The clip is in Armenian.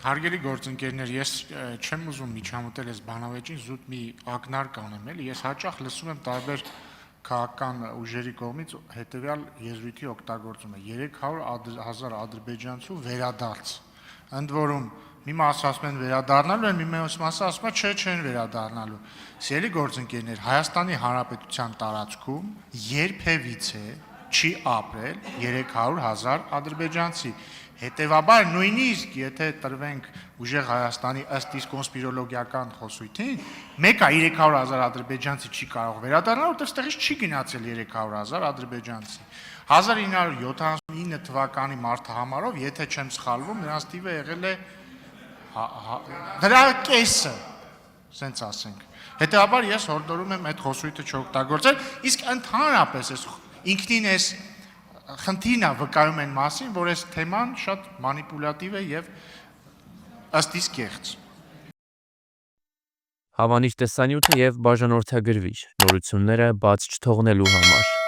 Հարգելի գործընկերներ, ես չեմ ուզում միջամտել այս բանավեճին, զուտ մի ակնարկ անեմ, էլի, ես հաճախ լսում եմ տարբեր քաղաքական ուժերի կողմից հետևյալ եզրույթի օգտագործումը՝ 300,000 ադրբեջանցու վերադարձ։ Ընդ որում մի մասը ասում են վերադառնալու են, մի մասը ասում է չեն վերադառնալու։ Սիրելի գործընկերներ, Հայաստանի Հանրապետության տարածքում երբևիցե չի ապրել 300,000 ադրբեջանցի։ Հետևաբար նույնիսկ եթե տրվենք ուժեղ Հայաստանի ըստ իս կոնսպիրոլոգիական խոսույթին, մեկը 300,000 ադրբեջանցի չի կարող վերադառնալ, որտեղ ստեղից չի գնացել 300,000 ադրբեջանցի։ 1979 թվականի մարտահամարով, եթե չեմ սխալվում, նրանց թիվը եղել է դրա կեսը, սենց ասենք։ Հետևաբար ես հորդորում եմ այդ խոսույթը չօգտագործել, իսկ ընդհանրապես ինքնին այս խնդիրն է վկայում այն մասին, որ այս թեման շատ մանիպուլատիվ է եւ ըստ իս կեղծ։ Հավանիր տեսանյութը եւ բաժանորդագրվիր նորությունները բաց չթողնելու համար։